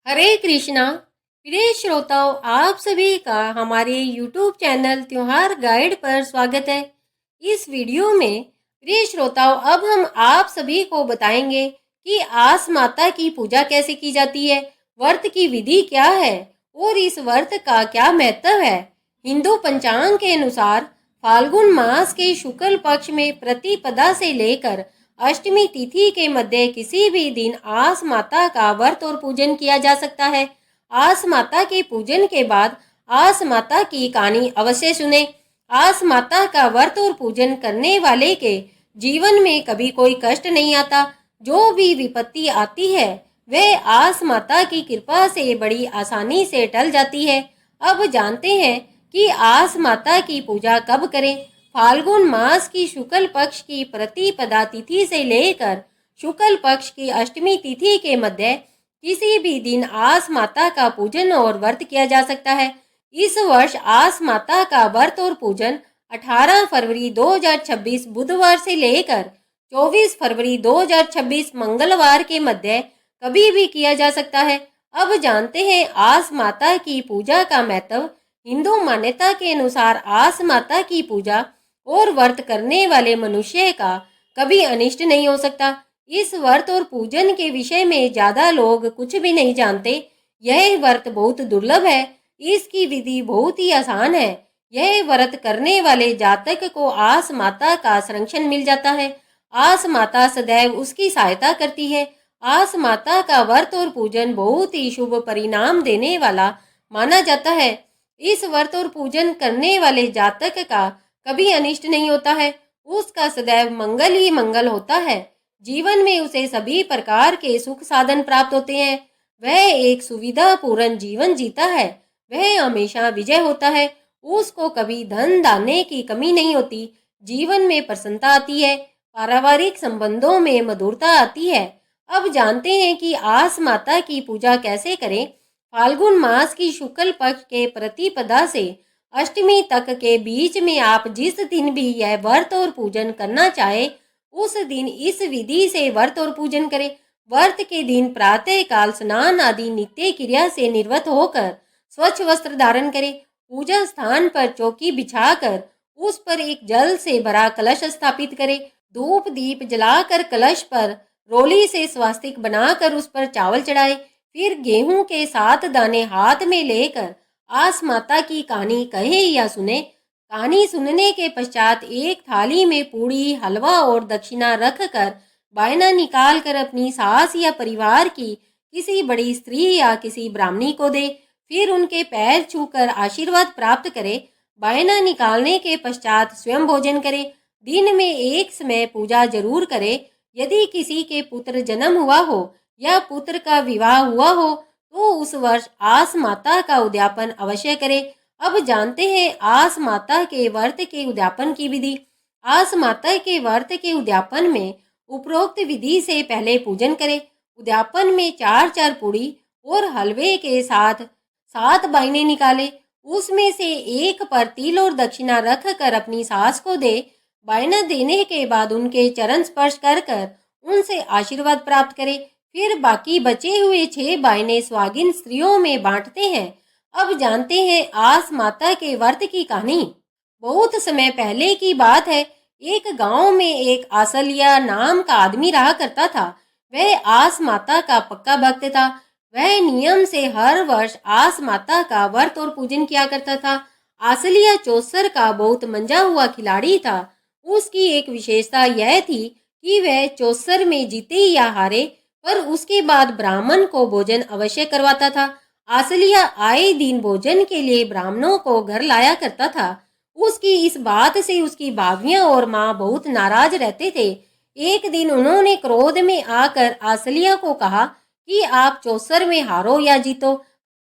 हरे कृष्णा। प्रिय श्रोताओं, आप सभी का हमारे YouTube चैनल त्योहार गाइड पर स्वागत है। इस वीडियो में प्रिय श्रोताओं, अब हम आप सभी को बताएंगे कि आस माता की पूजा कैसे की जाती है, व्रत की विधि क्या है और इस व्रत का क्या महत्व है। हिंदू पंचांग के अनुसार फाल्गुन मास के शुक्ल पक्ष में प्रतिपदा से लेकर अष्टमी तिथि के मध्य किसी भी दिन आस माता का व्रत और पूजन किया जा सकता है। आस माता के पूजन के बाद आस माता की कहानी अवश्य सुने। आस माता का व्रत और पूजन करने वाले के जीवन में कभी कोई कष्ट नहीं आता। जो भी विपत्ति आती है वह आस माता की कृपा से बड़ी आसानी से टल जाती है। अब जानते हैं कि आस माता की पूजा कब करें। फाल्गुन मास की शुक्ल पक्ष की प्रतिपदा तिथि से लेकर शुक्ल पक्ष की अष्टमी तिथि के मध्य किसी भी दिन आस माता का पूजन और व्रत किया जा सकता है। इस वर्ष आस माता का व्रत और पूजन 18 फरवरी 2026 बुधवार से लेकर 24 फरवरी 2026 मंगलवार के मध्य कभी भी किया जा सकता है। अब जानते हैं आस माता की पूजा का महत्व। हिंदू मान्यता के अनुसार आस माता की पूजा और व्रत करने वाले मनुष्य का कभी अनिष्ट नहीं हो सकता। इस व्रत और पूजन के विषय में ज्यादा लोग कुछ भी नहीं जानते। यह व्रत बहुत दुर्लभ है। इसकी विधि बहुत ही आसान है। यह व्रत करने वाले जातक को आस माता का संरक्षण मिल जाता है। आस माता सदैव उसकी सहायता करती है। आस माता का व्रत और पूजन बहुत ही शुभ परिणाम देने वाला माना जाता है। इस व्रत और पूजन करने वाले जातक का कभी अनिष्ट नहीं होता है। उसका सदैव मंगल ही मंगल होता है। जीवन में उसे सभी प्रकार के सुख साधन प्राप्त होते हैं। वह एक सुविधा पूर्ण जीवन जीता है। वह हमेशा विजय होता है। उसको कभी धन दाने की कमी नहीं होती। जीवन में प्रसन्नता आती है। पारिवारिक संबंधों में मधुरता आती है। अब जानते हैं कि आस माता की पूजा कैसे करें। फाल्गुन मास की शुक्ल पक्ष के प्रतिपदा से अष्टमी तक के बीच में आप जिस दिन भी यह व्रत और पूजन करना चाहे उस दिन इस विधि से व्रत और पूजन करें। व्रत के दिन प्रातः काल स्नान आदि नित्य क्रिया से निवृत्त होकर स्वच्छ वस्त्र धारण करें। पूजा स्थान पर चौकी बिछाकर उस पर एक जल से भरा कलश स्थापित करें। धूप दीप जलाकर कलश पर रोली से स्वास्तिक बनाकर उस पर चावल चढ़ाए। फिर गेहूं के 7 दाने हाथ में लेकर आस माता की कहानी कहे या सुने। कहानी सुनने के पश्चात एक थाली में पूड़ी हलवा और दक्षिणा रखकर बायना निकाल कर अपनी सास या परिवार की किसी बड़ी स्त्री या किसी ब्राह्मणी को दे। फिर उनके पैर छूकर आशीर्वाद प्राप्त करे। बायना निकालने के पश्चात स्वयं भोजन करे। दिन में एक समय पूजा जरूर करे। यदि किसी के पुत्र जन्म हुआ हो या पुत्र का विवाह हुआ हो तो उस वर्ष आस माता का उद्यापन अवश्य करे। अब जानते हैं आस माता के व्रत के उद्यापन की विधि। आस माता के व्रत के उद्यापन में उपरोक्त विधि से पहले पूजन करें। उद्यापन में 4-4 पूड़ी और हलवे के साथ 7 बाइने निकाले। उसमें से एक पर तिल और दक्षिणा रख कर अपनी सास को दे। बायना देने के बाद उनके चरण स्पर्श कर कर उनसे आशीर्वाद प्राप्त करे। फिर बाकी बचे हुए 6 बायने स्वागिन स्त्रियों में बांटते हैं। अब जानते हैं आस माता के व्रत की कहानी। बहुत समय पहले की बात है। एक गांव में एक आसलिया नाम का आदमी रहा करता था। वह आस माता का पक्का भक्त था। वह नियम से हर वर्ष आस माता का व्रत और पूजन किया करता था। आसलिया चौसर का बहुत मंजा हुआ खिलाड़ी था। उसकी एक विशेषता यह थी कि वह चौसर में जीते या हारे पर उसके बाद ब्राह्मण को भोजन अवश्य करवाता था। आसलिया आए दिन भोजन के लिए ब्राह्मणों को घर लाया करता था। उसकी इस बात से उसकी भाभियां और माँ बहुत नाराज रहते थे। एक दिन उन्होंने क्रोध में आकर आसलिया को कहा कि आप चौसर में हारो या जीतो,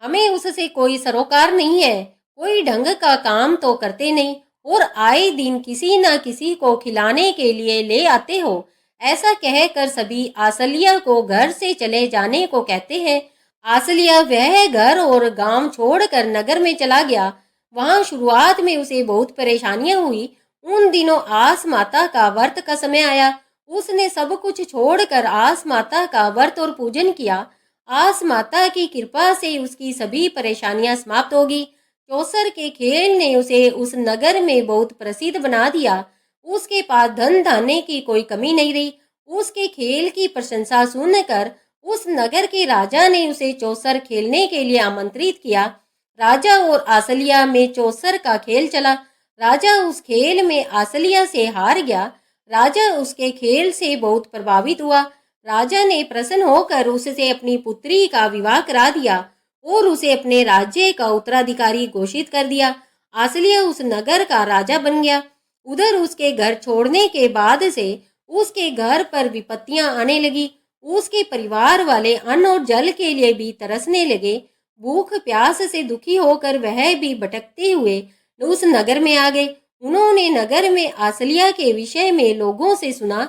हमें उससे कोई सरोकार नहीं है। कोई ढंग का काम तो करते नहीं और आए दिन किसी न किसी को खिलाने के लिए ले आते हो। ऐसा कहकर सभी आसलिया को घर से चले जाने को कहते हैं। आसलिया वह घर और गांव छोड़कर नगर में चला गया। वहां शुरुआत में उसे बहुत परेशानियां हुई। उन दिनों आस माता का व्रत का समय आया। उसने सब कुछ छोड़कर आस माता का व्रत और पूजन किया। आस माता की कृपा से उसकी सभी परेशानियां समाप्त होगी। चौसर के खेल ने उसे उस नगर में बहुत प्रसिद्ध बना दिया। उसके पास धन धान्य की कोई कमी नहीं रही। उसके खेल की प्रशंसा सुनकर उस नगर के राजा ने उसे चौसर खेलने के लिए आमंत्रित किया। राजा और आसलिया में चौसर का खेल चला। राजा उस खेल में आसलिया से हार गया। राजा उसके खेल से बहुत प्रभावित हुआ। राजा ने प्रसन्न होकर उससे अपनी पुत्री का विवाह करा दिया और उसे अपने राज्य का उत्तराधिकारी घोषित कर दिया। आसलिया उस नगर का राजा बन गया। उधर उसके घर छोड़ने के बाद से उसके घर पर विपत्तियां आने लगी। उसके परिवार वाले अन्न और जल के लिए भी तरसने लगे। भूख प्यास से दुखी होकर वह भी भटकते हुए उस नगर में आ गए। उन्होंने नगर में आसलिया के विषय में लोगों से सुना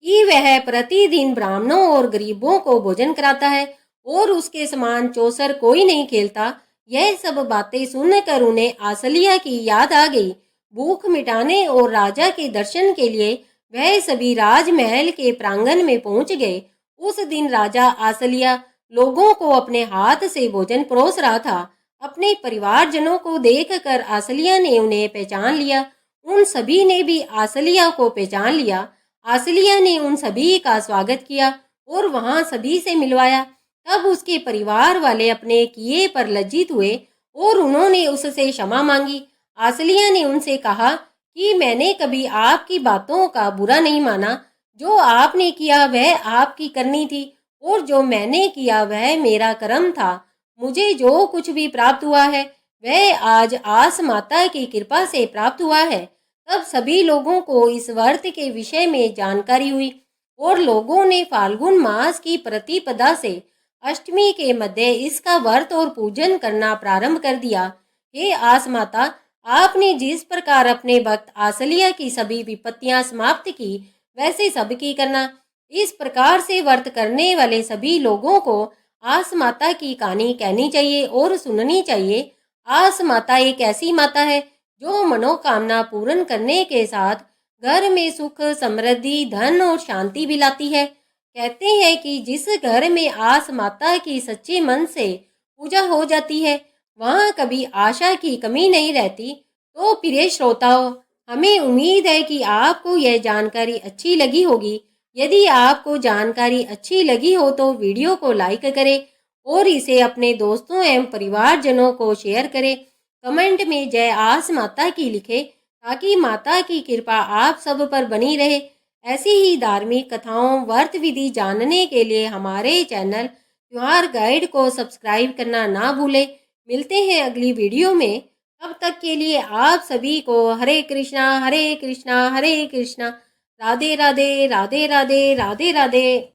कि वह प्रतिदिन ब्राह्मणों और गरीबों को भोजन कराता है और उसके समान चौसर कोई नहीं खेलता। यह सब बातें सुनकर उन्हें आसलिया की याद आ गई। भूख मिटाने और राजा के दर्शन के लिए वह सभी राजमहल के प्रांगण में पहुंच गए। उस दिन राजा आसलिया लोगों को अपने हाथ से भोजन परोस रहा था। अपने परिवारजनों को देखकर आसलिया ने उन्हें पहचान लिया। उन सभी ने भी आसलिया को पहचान लिया। आसलिया ने उन सभी का स्वागत किया और वहां सभी से मिलवाया। तब उसके परिवार वाले अपने किए पर लज्जित हुए और उन्होंने उससे क्षमा मांगी। आसलिया ने उनसे कहा कि मैंने कभी आपकी बातों का बुरा नहीं माना। जो आपने किया वह आपकी करनी थी और जो मैंने किया वह मेरा कर्म था। मुझे जो कुछ भी प्राप्त हुआ है वह आज आस माता की कृपा से प्राप्त हुआ है। तब सभी लोगों को इस व्रत के विषय में जानकारी हुई और लोगों ने फाल्गुन मास की प्रतिपदा से अष्टमी के मध्य इसका व्रत और पूजन करना प्रारंभ कर दिया। हे आस माता, आपने जिस प्रकार अपने भक्त आसलिया की सभी विपत्तियां समाप्त की वैसे सबकी करना। इस प्रकार से व्रत करने वाले सभी लोगों को आस माता की कहानी कहनी चाहिए और सुननी चाहिए। आस माता एक ऐसी माता है जो मनोकामना पूर्ण करने के साथ घर में सुख समृद्धि धन और शांति भी लाती है। कहते हैं कि जिस घर में आस माता की सच्चे मन से पूजा हो जाती है वहां कभी आशा की कमी नहीं रहती। तो प्रिय श्रोताओं, हमें उम्मीद है कि आपको यह जानकारी अच्छी लगी होगी। यदि आपको जानकारी अच्छी लगी हो तो वीडियो को लाइक करें और इसे अपने दोस्तों एवं परिवारजनों को शेयर करें। कमेंट में जय आस माता की लिखें ताकि माता की कृपा आप सब पर बनी रहे। ऐसी ही धार्मिक कथाओं व्रत विधि जानने के लिए हमारे चैनल त्योहार गाइड को सब्सक्राइब करना ना भूलें। मिलते हैं अगली वीडियो में। तब तक के लिए आप सभी को हरे कृष्णा हरे कृष्णा हरे कृष्णा, राधे राधे राधे राधे राधे राधे।